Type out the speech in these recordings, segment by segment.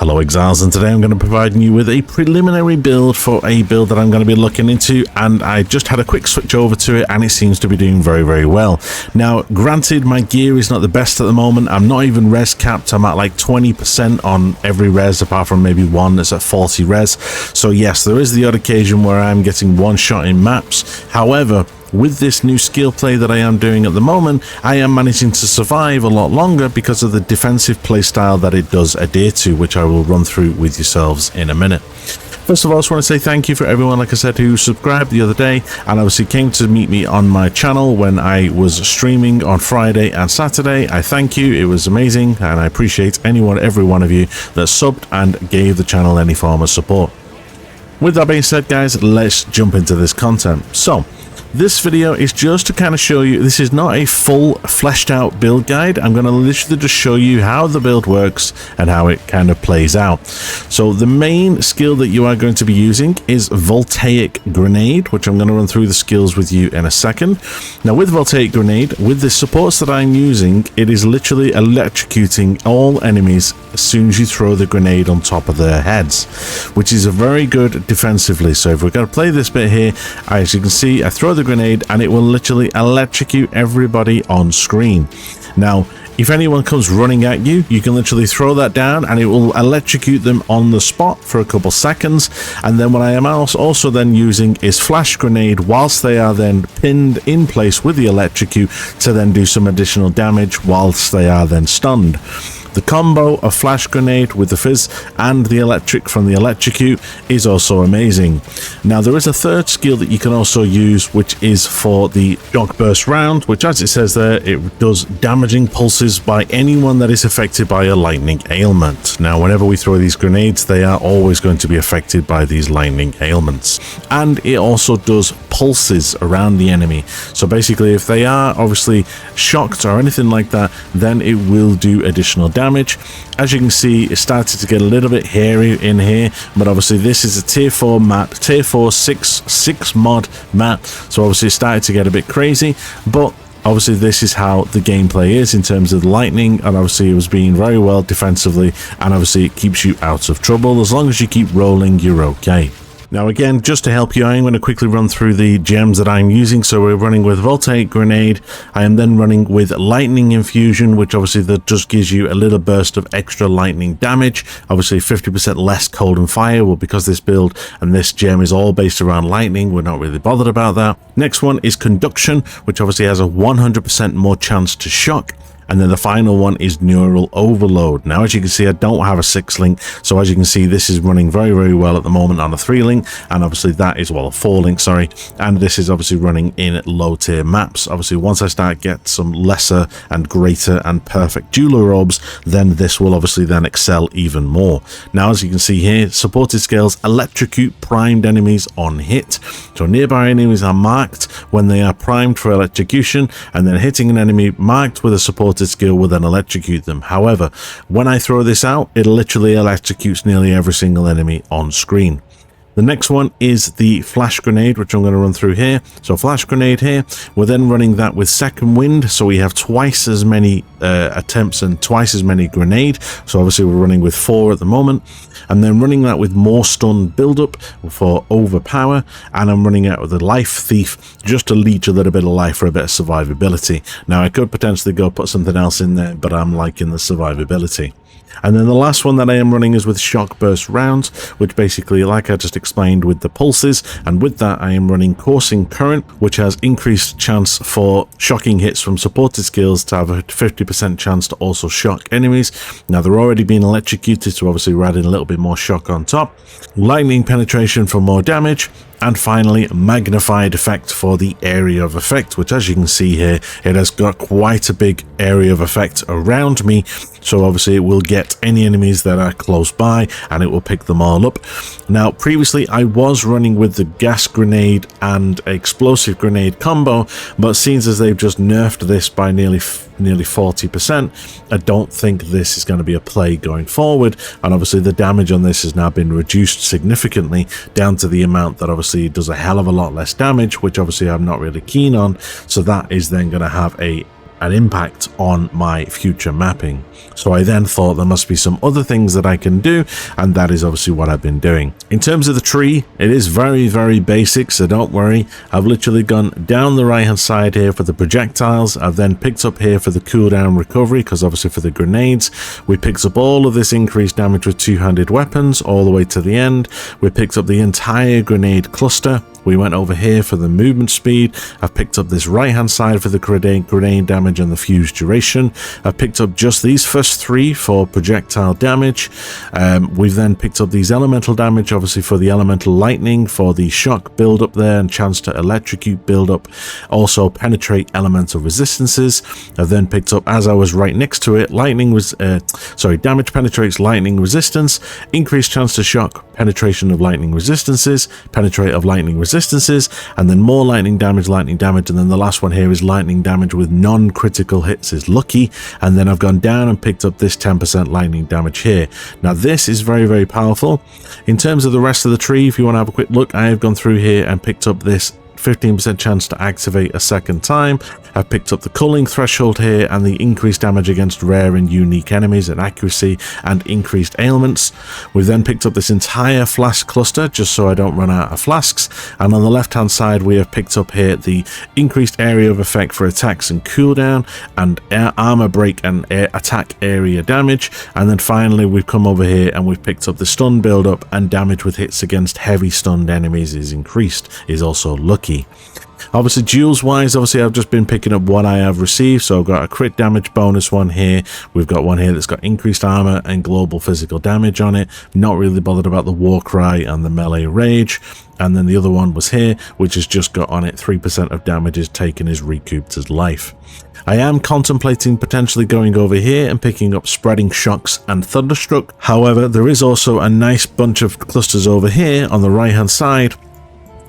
Hello Exiles, and today I'm going to provide you with a preliminary build for a build that I'm going to be looking into, and I just had a quick switch over to it and it seems to be doing very well. Now granted, my gear is not the best at the moment. I'm not even res capped. I'm at like 20% on every res apart from maybe one that's at 40 res. So yes, there is the odd occasion where I'm getting one shot in maps. However, with this new skill play that I am doing at the moment, I am managing to survive a lot longer because of the defensive playstyle that it does adhere to, which I will run through with yourselves in a minute. First of all, I just want to say thank you for everyone, like I said, who subscribed the other day and obviously came to meet me on my channel when I was streaming on Friday and Saturday. I thank you. It was amazing, and I appreciate every one of you that subbed and gave the channel any form of support. With that being said, guys, let's jump into this content. So this video is just to kind of show you, this is not a full fleshed out build guide. I'm going to literally just show you how the build works and how it kind of plays out. So the main skill that you are going to be using is Voltaic Grenade, which I'm going to run through the skills with you in a second. Now with Voltaic Grenade, with the supports that I'm using, it is literally electrocuting all enemies as soon as you throw the grenade on top of their heads, which is a very good defensively. So if we're going to play this bit here, as you can see, I throw the grenade and it will literally electrocute everybody on screen. Now if anyone comes running at you, you can literally throw that down and it will electrocute them on the spot for a couple seconds. And then what I am also then using is Flash Grenade whilst they are then pinned in place with the electrocute to then do some additional damage whilst they are then stunned. The combo of Flash Grenade with the fizz and the electric from the electrocute is also amazing. Now there is a third skill that you can also use, which is for the Shock Burst round, which as it says there, it does damaging pulses by anyone that is affected by a lightning ailment. Now whenever we throw these grenades, they are always going to be affected by these lightning ailments. And it also does pulses around the enemy. So basically if they are obviously shocked or anything like that, then it will do additional damage. As you can see, it started to get a little bit hairy in here, but obviously this is a tier 4 map, tier 4 6 mod map, so obviously it started to get a bit crazy, but obviously this is how the gameplay is in terms of the lightning, and obviously it was being very well defensively, and obviously it keeps you out of trouble. As long as you keep rolling, you're okay. Now again, just to help you, I'm going to quickly run through the gems that I'm using. So we're running with Voltaic Grenade. I am then running with Lightning Infusion, which obviously that just gives you a little burst of extra lightning damage. Obviously 50% less cold and fire. Well, because this build and this gem is all based around lightning, we're not really bothered about that. Next one is Conduction, which obviously has a 100% more chance to shock. And then the final one is Neural Overload. Now as you can see, I don't have a 6 link, so as you can see, this is running very well at the moment on a 3 link, and obviously that is, well, a 4 link, sorry, and this is obviously running in low tier maps. Obviously once I start get some lesser and greater and perfect jeweler orbs, then this will obviously then excel even more. Now as you can see here, supported skills electrocute primed enemies on hit. So nearby enemies are marked when they are primed for electrocution, and then hitting an enemy marked with a supported skill will then electrocute them. However, when I throw this out, it literally electrocutes nearly every single enemy on screen. The next one is the Flash Grenade, which I'm going to run through here. So Flash Grenade here, we're then running that with Second Wind, so we have twice as many attempts and twice as many grenade. So obviously we're running with 4 at the moment, and then running that with more stun build-up for Overpower, and I'm running out with the Life Thief just to leech a little bit of life for a bit of survivability. Now I could potentially go put something else in there, but I'm liking the survivability. And then the last one that I am running is with Shock Burst rounds, which basically, like I just explained, with the pulses, and with that I am running Coursing Current, which has increased chance for shocking hits from supported skills to have a 50% chance to also shock enemies. Now they're already being electrocuted, so obviously we're adding a little bit more shock on top. Lightning Penetration for more damage, and finally magnified effect for the area of effect, which as you can see here, it has got quite a big area of effect around me, so obviously it will get any enemies that are close by and it will pick them all up. Now previously I was running with the gas grenade and explosive grenade combo, but seems as they've just nerfed this by nearly 40%, I don't think this is going to be a play going forward, and obviously the damage on this has now been reduced significantly down to the amount that obviously it does a hell of a lot less damage, which obviously I'm not really keen on. So that is then going to have a an impact on my future mapping. So I then thought there must be some other things that I can do, and that is obviously what I've been doing. In terms of the tree, it is very, very basic, so don't worry. I've literally gone down the right hand side here for the projectiles. I've then picked up here for the cooldown recovery, because obviously for the grenades, we picked up all of this increased damage with two-handed weapons all the way to the end. We picked up the entire grenade cluster. We went over here for the movement speed. I've picked up this right hand side for the grenade damage and the fuse duration. I've picked up just these first three for projectile damage. We've then picked up these elemental damage, obviously for the elemental lightning, for the shock build up there and chance to electrocute build up. Also penetrate elemental resistances. I've then picked up, as I was right next to it, damage penetrates lightning resistance, increased chance to shock, penetration of lightning resistances, penetrate of lightning resistances, and then more lightning damage, and then the last one here is lightning damage with non-critical hits is lucky. And then I've gone down and picked up this 10% lightning damage here. Now this is very, very powerful. In terms of the rest of the tree, if you want to have a quick look, I have gone through here and picked up this 15% chance to activate a second time. I've picked up the culling threshold here and the increased damage against rare and unique enemies and accuracy and increased ailments. We've then picked up this entire flask cluster just so I don't run out of flasks, and on the left hand side we have picked up here the increased area of effect for attacks and cooldown and armor break and attack area damage. And then finally we've come over here and we've picked up the stun build up, and damage with hits against heavy stunned enemies is increased, is also lucky. Obviously duels wise, obviously I've just been picking up what I have received. So I've got a crit damage bonus one here. We've got one here that's got increased armor and global physical damage on it. Not really bothered about the war cry and the melee rage. And then the other one was here, which has just got on it 3% of damages taken is recouped as life. I am contemplating potentially going over here and picking up Spreading Shocks and Thunderstruck. However, there is also a nice bunch of clusters over here on the right hand side,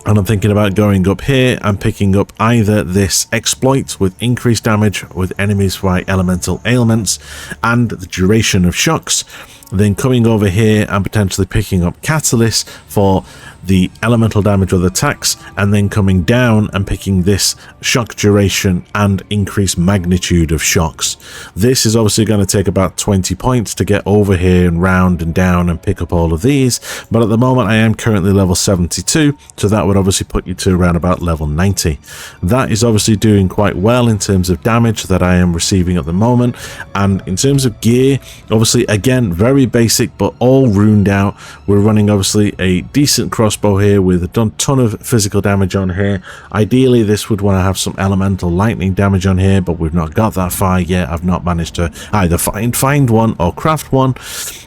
and I'm thinking about going up here and picking up either this exploit with increased damage with enemies by elemental ailments and the duration of shocks, then coming over here and potentially picking up Catalyst for the elemental damage with attacks, and then coming down and picking this shock duration and increased magnitude of shocks. This is obviously going to take about 20 points to get over here and round and down and pick up all of these, but at the moment I am currently level 72, so that would obviously put you to around about level 90. That is obviously doing quite well in terms of damage that I am receiving at the moment. And in terms of gear, obviously again very basic but all runed out. We're running obviously a decent crossbow here with a ton of physical damage on here. Ideally this would want to have some elemental lightning damage on here, but we've not got that far yet. I've not managed to either find one or craft one.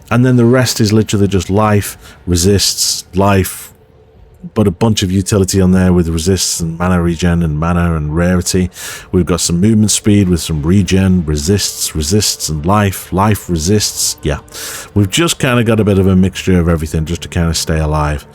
And then the rest is literally just life, resists, life, but a bunch of utility on there with resists and mana regen and mana and rarity. We've got some movement speed with some regen, resists and life resists. Yeah, we've just kind of got a bit of a mixture of everything just to kind of stay alive.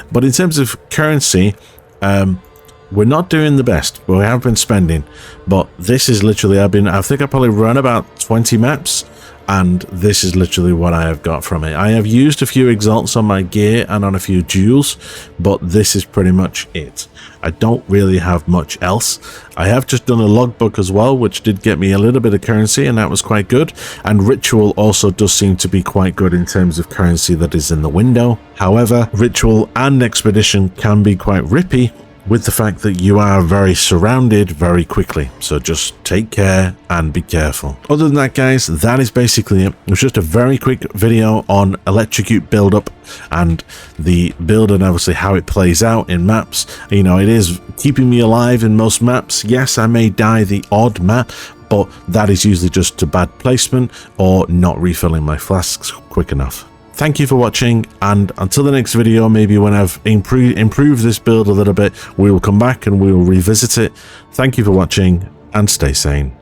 But in terms of currency, we're not doing the best. We have been spending, but this is literally, I think I probably run about 20 maps, and this is literally what I have got from it. I have used a few exalts on my gear and on a few duels, but this is pretty much it. I don't really have much else. I have just done a logbook as well, which did get me a little bit of currency, and that was quite good. And ritual also does seem to be quite good in terms of currency that is in the window. However, ritual and expedition can be quite rippy with the fact that you are very surrounded very quickly. So just take care and be careful. Other than that, guys, that is basically it. It was just a very quick video on electrocute build up and the build and obviously how it plays out in maps. You know, it is keeping me alive in most maps. Yes, I may die the odd map, but that is usually just to bad placement or not refilling my flasks quick enough. Thank you for watching, and until the next video, maybe when I've improved this build a little bit, we will come back and we will revisit it. Thank you for watching, and stay sane.